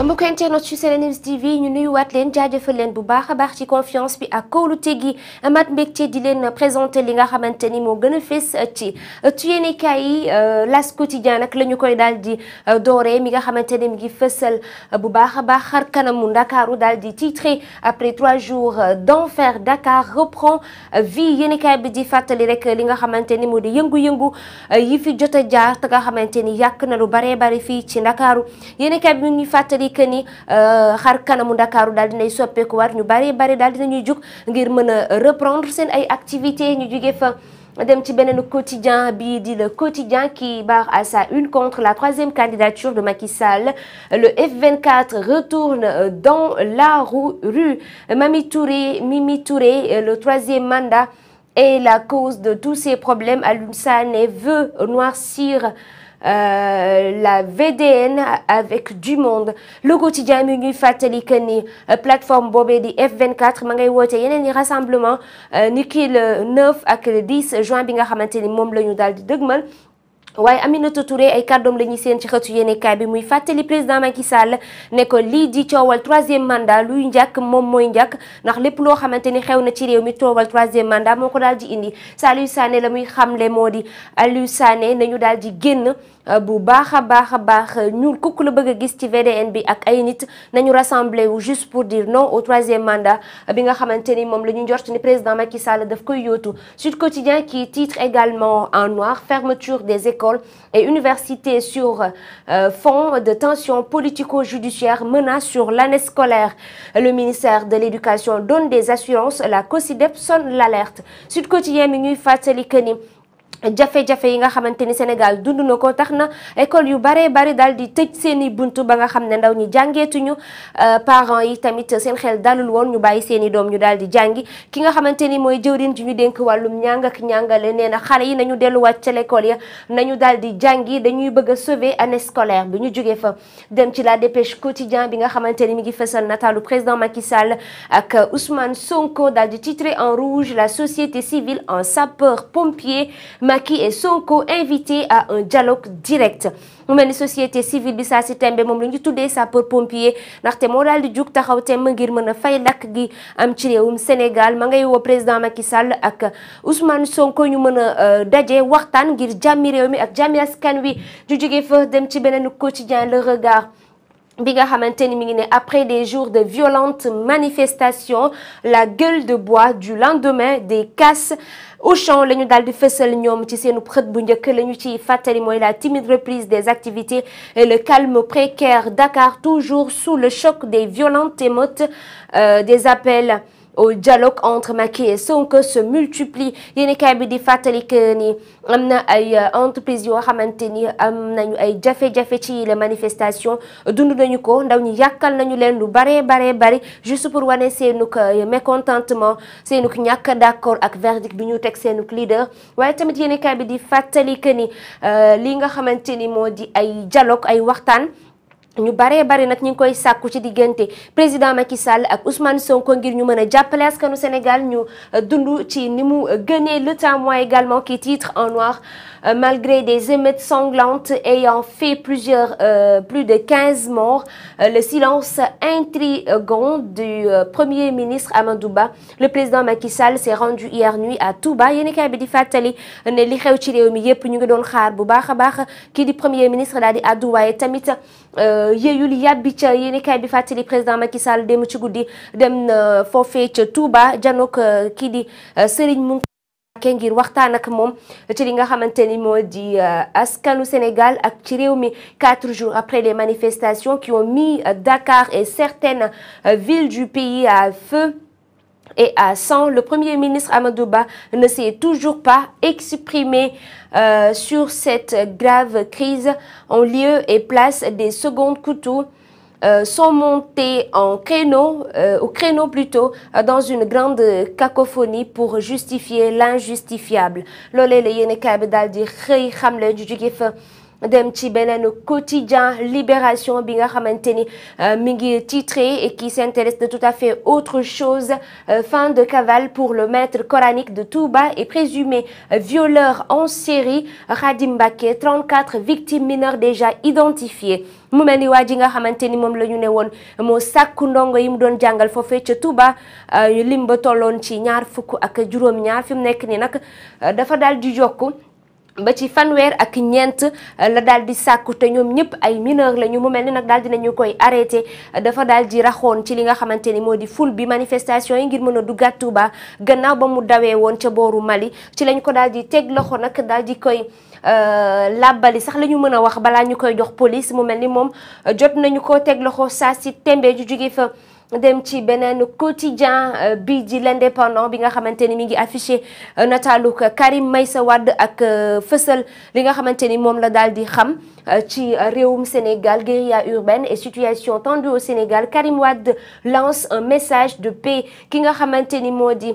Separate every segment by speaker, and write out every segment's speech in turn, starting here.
Speaker 1: mbokk internet ci SeneNews TV ñu nuyuwaat leen jaajëfal leen bu baax a baax ci confiance bi ak kóolute gi amat mbégte di leen présenté li nga xamante ni moo gën a fës ci yéenekaay yi L'As Quotidien nag la ñu koy daal di dooree mi nga xamante ni mi ngi fësal bu baax a baax xar kanamu Ndakaaru daal di titré après 3 jours d'enfer Dakar reprend vie yéenekaay bi di fàttali rek li nga xamante ni moo di yëngu-yëngu yi fi jot a jaar te nga xamante ni yàq na lu baree bari fii ci Ndakaaru yéenekaay bi ñu fàttali que ni xar kanamu Ndakaaru daal dinay soppeeku war ñu bari daal dinañuy jug ngir mën a reprendre seen ay activités ñu jóge fa dem ci beneen quotidien bi di le quotidien qui barre à sa une contre la 3e candidature de Macky Sall. Le F24 retourne dans la rue. Mimi Touré, le 3e mandat est la cause de tous ces problèmes. Aliou Sané veut noircir la VDN avec du monde. Le quotidien mi ñuy fàttali que ni plateforme boobee di F24 ma ngay woote yeneen i rassemblement ni ki le 9 ak le 10 juin bi nga xamante ni moom la ñu daal di dëgmal. waaye Aminata Touré ay kàddoom la ñuy seen ci xëtu yéenekaay bi muy fàttali président Macky Sall ne ko lii di coowal 3e mandat luy njàkk moom mooy njàkk ndax lépp loo xamante ni xew na ci réew mi coowal 3e mandat moo ko daal di indi Aliou Sané la muy xamle moo di Aliou Sané nañu daal di génn bu baax a baax ñuul kukk la bëgg a gis ci VDN bi ak ay nit nañu rassemblé wu juste pour dire non au 3e mandat bi nga xamante ni moom la ñu njort ni président Macky Sall daf koy yóotu. Sud Quotidien qui titre également en noir fermeture des écoles et universités sur fond de tensions politico-judiciaires menace sur l'année scolaire. Le ministère de l'Éducation donne des assurances, la COSYDEP sonne l'alerte. Sud Quotidien mi ñuy fàttali que ni jafe-jafe yi nga xamante ni Sénégal dund na ko tax na école yu bari daal di tëj seen i buntu ba nga xam ne ndaw ñi jàngeetuñu parents yi tamit seen xel dalul woon ñu bàyyi seen i doom ñu daal di jàngi ki nga xamante ni mooy jëwriñ ji ñu dénk wàllum njàng ak njàngale nee na xale yi nañu delluwaat ca l'école ya nañu daal di jàngi dañuy bëgg a sauver année scolaire bi ñu jógee fa dem ci la Dépêche Quotidien bi nga xamante ni mi ngi fësal nataalu président Macky Sall ak Ousmane Sonko daal di titré en rouge la société civile en sapeur pompier Macky et Sonko invités à un dialogue direct mu mel ni société civile bi saa si tembe moom la ñu tuddee sapeur pompier ndaxte moo daal di jug taxaw temb ngir mën a fay lakk gi am ci réewum Sénégal ma ngay woo président Macky Sall ak Ousmane Sonko ñu mën a daje waxtaan ngir jàmmi réew mi ak jàmmi askan wi ju jóge fa dem ci beneen quotidien Le Regard bi nga xamante ni mi ngi ne après des jours de violentes manifestations la gueule de bois du lendemain des casses Auchan la ñu daal di fësal ñoom ci seenu xët bu njëkk la ñu ci fàttali mooy la timide reprise des activités et le calme précaire Dakar toujours sous le choc des violentes émeutes des appels au dialogue entre Macky et Sonko se multiplie yéenekaay bi di fàttali que ni am na ay entreprises yoo xamante ni am nañu ay jafe-jafe ci les manifestations dund nañu ko ndaw ñi yàkkal nañu leen lu bari juste pour wane seenuk mécontentement seenuk ñàkk d'accord ak verdict bi ñu teg seenuk leader waaye tamit yéenekaay bi di fàttali que ni li nga xamante ni moo di ay dialogue ay waxtaan ñu bari nag ñu ngi koy sàkku ci diggante président Macky Sall ak Ousmane Sonko ngir ñu mën a jàppale askanu Sénégal ñu dund ci ni mu gënee. Le Témoin également qui titre en noir malgré des émeutes sanglantes ayant fait plus de 15 morts le silence intrigant du premier ministre Amadou Ba le président Macky Sall s'est rendu hier nuit à Touba yéenekaay bi di fàttali ne li xew ci réew mi yépp ñu ngi doon xaar bu baax a baax kii di premier ministre daal di àddu waaye tamit yeyul yàbbi ca yéenekaay bi fàttali président Macky Sall dem ci guddi dem foofee ca Touba janook kii di Serigne ngir waxtaan ak moom ci li nga xamante ni moo di askanu Sénégal ak ci réew mi 4 jours après les manifestations qui ont mis Dakar et certaines villes du pays à feu et à sang. Le premier ministre Amadou Ba ne s'est toujours pas exprimé sur cette grave crise en lieu et place des seconds couteaux sont montés au créneau plutôt dans une grande cacophonie pour justifier l'injustifiable loolee la yéenekaay bi daal di xëy xamle ju jóge fa dem ci beneen quotidien Libération bi nga xamante ni mi ngi titré et qui s'intéresse de tout à fait autre chose. Fin de cavale pour le maître coranique de Touba et présumé violeur en série. Khadim Mbacké, 34 victimes mineures déjà identifiées. mu mel ni waa ji nga xamante ni moom la ñu ne woon moo sàkku ndongo yi mu doon jàngal foofee ca Touba lim ba tolloon ci ñaar fukk ak juróom-ñaar fi mu nekk ni nag dafa daal di yokku ba ci fanweer ak ñeent la daal di sàkku te ñoom ñëpp ay mineur la ñu mu mel ni nag daal dinañu koy arrêté dafa daal di raxoon ci li nga xamante ni moo di ful bi manifestation yi ngir mën a duggaat Touba gannaaw ba mu dawee woon ca booru Mali ci lañ ko daal di teg loxo nag daal di koy làbbali sax la ñu mën a wax balaa ñu koy jox police mu mel ni moom jot nañu ko teg loxo saa si tembe ju jóge fa dem ci beneen quotidien bi di l'Indépendant bi nga xamante ni mi ngi affiché nataalu Karim Meïssa Wade ak fësal li nga xamante ni moom la daal di xam ci réewum Sénégal guérilla urbaine et situation tendue au Sénégal. Karim Wade lance un message de paix ki nga xamante ni moo di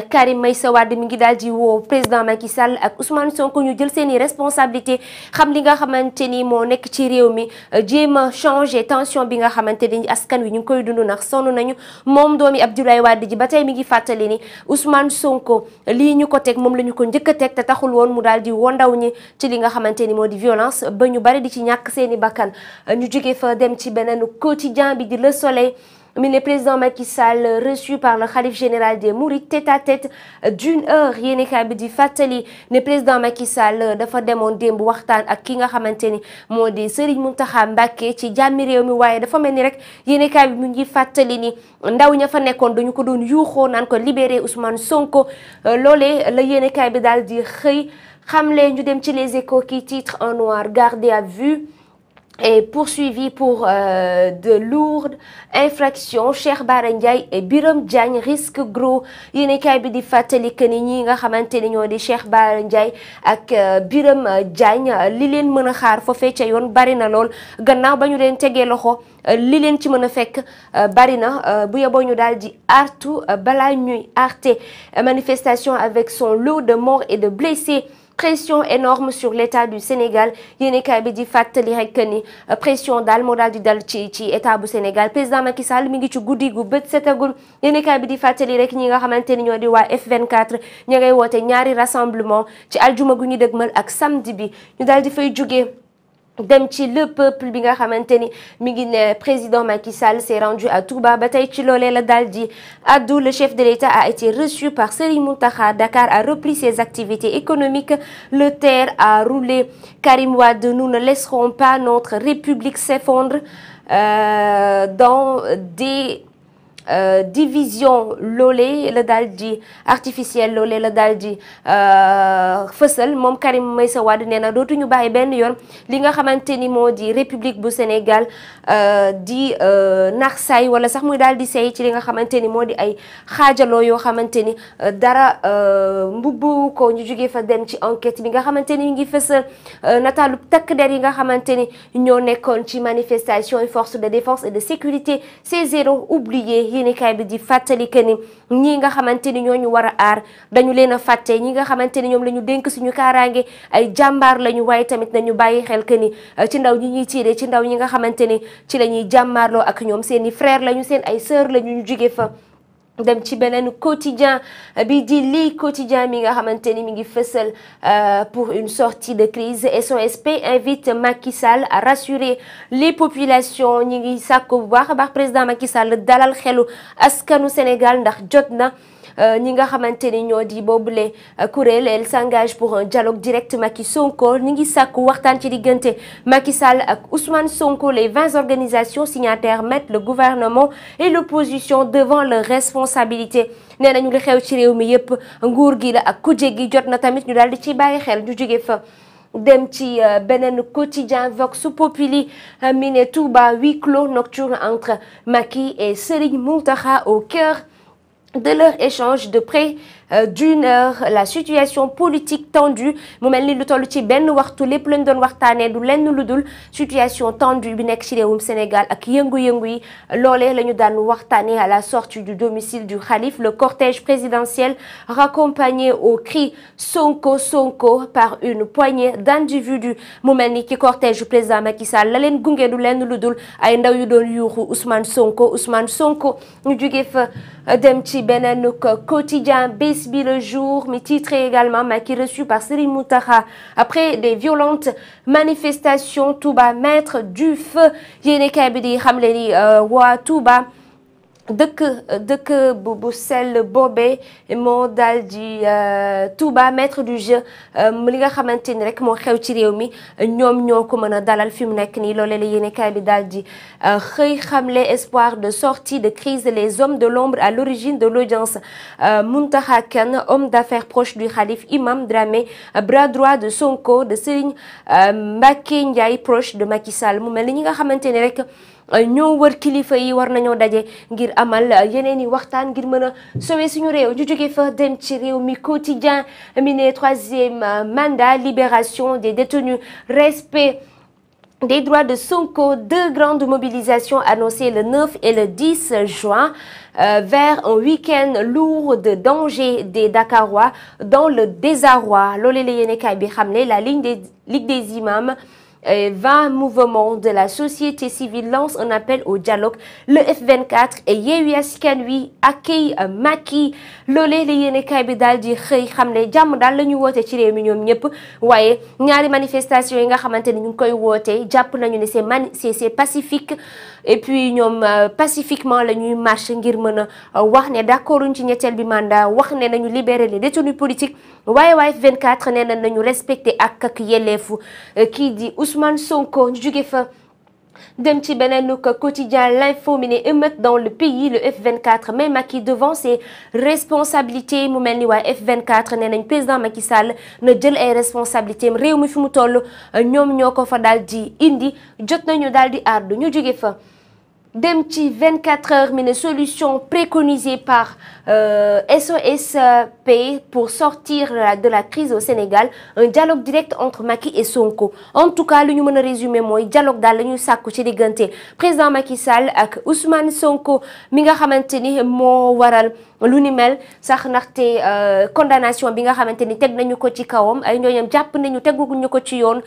Speaker 1: Karim Meïssa Wade mi ngi daal di woo président Macky Sall ak Ousmane Sonko ñu jël seeni responsabilité xam li nga xamante ni moo nekk ci réew mi jéem a changer tension bi nga xamante ni askan wi ñu ngi koy dund ndax sonn nañu moom doomi Abdoulaye Wade ji ba tey mi ngi fàttali ni Ousmane Sonko lii ñu ko teg moom la ñu ko njëkk a teg te taxul woon mu daal di woo ndaw ñi ci li nga xamante ni moo di violence ba ñu bari di ci ñàkk seeni bakkan ñu jóge fa dem ci beneen quotidien bi di Le Soleil. Le président Macky Sall reçu par le khalife général des Mourides tête-à-tête d'une heure yéenekaay bi di fàttali ne président Macky Sall dafa demoon démb waxtaan ak ki nga xamante ni moo di Serigne Mountakha Mbacké ci jàmmi réew mi waaye dafa mel ni rek yéenekaay bi mu ngi fàttali ni ndaw ña fa nekkoon dañu ko doon yuuxoo naan ko libérer Ousmane Sonko loolee la yéenekaay bi daal di xëy xamle. ñu dem ci Les Échos qui titre en noir gardé à vue et poursuivi pour de lourdes infractions. Cheikh Bara Ndiaye et Birame Diagne risque gros yéenekaay bi di fàttali que ni ñi nga xamante ni ñoo di Cheikh Bara Ndiaye ak Birame Diagne li leen mën a xaar foofee ca yoon bari na lool gannaaw ba ñu leen tegee loxo li leen ci mën a fekk bari na bu yeboo ñu daal di artu balaa ñuy arte. Manifestation avec son lot de morts et de blessés. Pression énorme sur l'État du Sénégal yéenekaay bi di fàttali rek ni pression daal moo daal di dal ci état bu Sénégal. Président Macky Sall mi ngi ci guddi gu bët setagul yéenekaay bi di fàttali rek ñi nga xamante ni ñoo di waa F24 ña ngay woote ñaari rassemblement ci aljuma gu ñu dëgmal ak samedi bi ñu daal di fay jugee. dem ci Le Peuple bi nga xamante ni mi ngi ne président Macky Sall s'est rendu à Touba ba tey ci loolee la daal di addu. Le chef de l'État a été reçu par Serigne Mountakha. Dakar a repris ses activités économiques. Le TER a roulé. Karim Wade, nous ne laisserons pas notre République s'effondrer dans des division loolee la daal di artificielle loolee la daal di fësal moom Karim Meïssa Wade nee na dootuñu bàyyi benn yoon li nga xamante ni moo di république bu Sénégal di nax say wala sax muy daal di say ci li nga xamante ni moo di ay xaajaloo yoo xamante ni dara mbubbu ko. ñu jógee fa dem ci enquête bi nga xamante ni ñu ngi fësal nataalu takk der yi nga xamante ni ñoo nekkoon ci manifestation et forces de défense et de sécurité ces héros oubliés. yéenekaay bi di fàttali que ni ñi nga xamante ni ñoo ñu war a aar dañu leen a fàtte ñi nga xamante ni ñoom la ñu dénk suñu kaaraange ay jàmbaar lañu waaye tamit nañu bàyyi xel que ni ci ndaw ñi ñuy tiire ci ndaw ñi nga xamante ni ci la ñuy jàmmaarloo ak ñoom seen i frère lañu seen ay sœur lañu ñu jóge fa. dem ci beneen quotidien bi di lii quotidien mi nga xamante ni mi ngi fësal pour une sortie de crise. SOSP invite Macky Sall à rassurer les populations. ñi ngi sàkku bu baax a baax président Macky Sall dalal xelu askanu Sénégal ndax jot na ñi nga xamante ni ñoo di boobule kuréel. Elle s'engage pour un dialogue direct Macky Sonko. ñi ngi sàkku waxtaan ci diggante Macky Sall ak Ousmane Sonko. Les 20 organisations signataires mettent le gouvernement et l'opposition devant leurs responsabilités. nee nañu li xew ci réew mi yépp nguur gi la ak kuje gi jot na tamit ñu daal di ci bàyyi xel. ñu jóge fa dem ci beneen quotidien Vox Populi mi ne Touba huis clos nocturne entre Macky et Serigne Mountakha au cœur de leur échange de d'une heure la situation politique tendue mu mel ni lu toll ci benn waxtu lépp lañ doon waxtaanee du lenn lu dul situation tendue bi nekk ci réewum Sénégal ak yëngu-yëngu yi loolee la ñu daan waxtaanee à la sortie du domicile du khalife. Le cortège présidentiel raccompagné au cri Sonko Sonko par une poignée d'individus mu mel ni ci cortège du président Macky Sall la leen gunge du lenn lu dul ay ndaw yu doon yuuxu Ousmane Sonko ñu jóge fa dem ci beneen quotidien Bés Bi Le Jour mi titré également Macky reçu par Serigne Mountakha après des violentes manifestations Touba maître du feu yéenekaay bi di xamle ni waa Touba dëkk bu sell boobee moo daal di Touba maître du jeu li nga xamante ni rek moo xew ci réew mi ñoom ñoo ko mën a dalal fi mu nekk nii loolee la yéenekaay bi daal di xëy xamle espoir de sortie de crise les hommes de l'ombre à l'origine de l'audience Mountakha Kane homme d'affaires proche du khalife Imam Dramé bras droit de Sonko de Serigne Mbacké Ndiaye proche de Macky Sall mu mel ni ñi nga xamante ni rek ñoo wër kilifa yi war nañoo daje ngir amal yeneen i waxtaan ngir mën a sauver suñu réew ñu jóge fa dem ci réew mi quotidien mi ne troisième mandat libération des détenus respect des droits de Sonko deux grandes mobilisations annoncées le 9 et le 10 juin vers un week-end lourd de danger des Dakarois dans le désarroi loolee la yéenekaay bi xamle la Ligue des imams 20 mouvements de la société civile lancent un appel au dialogue. Le F24 et Yewwi Askan Wi accueillent Macky loolee la yéenekaay bi daal di xëy xamle jàmm daal la ñu woote ci réew mi ñoom ñëpp waaye ñaari manifestation yi nga xamante ni ñu ngi koy woote jàpp nañu ne c'est pacifique et puis ñoom pacifiquement la ñuy marche ngir mën a wax ne d'accorduñ ci ñetteel bi mandat wax ne nañu libérer les détenus politiques waaye F24 nee nañu respecter ak yelleefu kii di Ousmane Sonko ñu jóge fa dem ci beneen quotidien l'info mi ne émeute dans le pays le F24 met Macky devant ses responsabilités mu mel ni waa F24 nee nañ président Macky Sall na jël ay responsabilités am réew mi fi mu toll ñoom ñoo ko fa daal di indi jot nañu daal di ardu ñu jóge fa dem ci 24 heures mi ne solution préconisée par SOSP pour sortir de la crise au Sénégal un dialogue direct entre Macky et Sonko en tout cas lu ñu mën a résumer mooy dialogue daal la ñuy sàkku ci diggante président Macky Sall ak Ousmane Sonko mi nga xamante ni moo waral lu ni mel sax ndaxte condamnation bi nga xamante ni teg nañu ko ci kawam ay ñooñam jàpp nañu teguñu ko ci yoon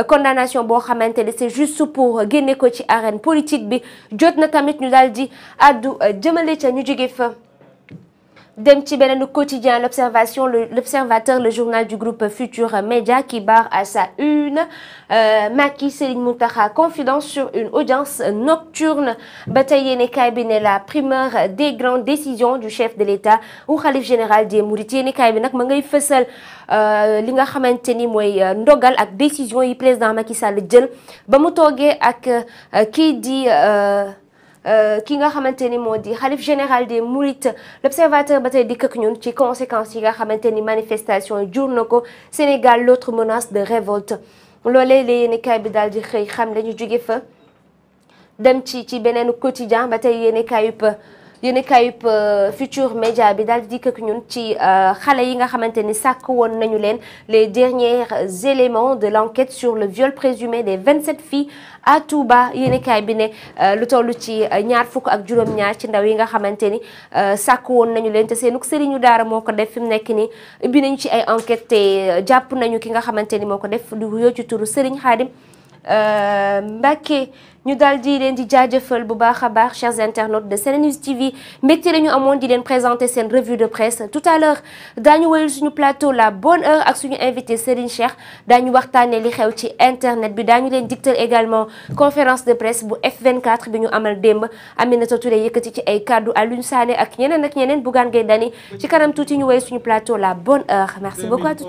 Speaker 1: condamnation boo xamante ni c'est juste pour génne ko ci arène politique bi jot na tamit ñu daal di addu jëmale ca ñu jóge fa dem ci beneen quotidien l'Observateur le journal du groupe Futur Média qui barre à sa une Macky Serigne Mountakha confidence sur une audience nocturne ba tey yéenekaay bi ne la primeur des grandes décisions du chef de l'État ou khalife général des Mourides yéenekaay bi nag ma ngay fësal li nga xamante ni mooy ndogal ak décision yi président Macky Sall jël ba mu toogee ak kii di ki nga xamante ni moo di xalif général des Mourides l'Observateur ba tey dikk ak ñun ci conséquences yi nga xamante ni manifestation jur na ko Sénégal l'autre menace de révolte loolee la yéenekaay bi daal di xëy xam la ñu jóge fa dem ci beneen quotidien ba tey yéenekaayub Futur Média bi daal di dikk ak ñun ci xale yi nga xamante ni sàkk woon nañu leen les derniers éléments de l'enquête sur le viol présumé des 27 filles à Touba yéenekaay bi ne lu toll ci ñaar fukk ak juróom-ñaar ci ndaw yi nga xamante ni sàkk woon nañu leen te seenuk sëriñu daara moo ko def fi mu nekk ni ubbi nañu ci ay enquête te jàpp nañu ki nga xamante ni moo ko def du yoo ci turu Serigne Khadim Mbacké ñu daal di leen di jaajëfal bu baax a baax chers internautes de SeneNews TV mbégte la ñu amoon di leen présenter seen revue de presse tout à l'heure daañu wéyal suñu plateau la bonne heure ak suñu invité Serigne Cheikh daañu waxtaanee li xew ci internet bi daañu leen digtal également conférence de presse bu F24 bi ñu amal démb Aminata Touré yëkkati ci ay kaddu Alioune Sané ak ñeneen Bougane Gueye Dany ci kanam tuuti ñu wéyal suñu plateau la bonne heure merci beaucoup à tout à l'heure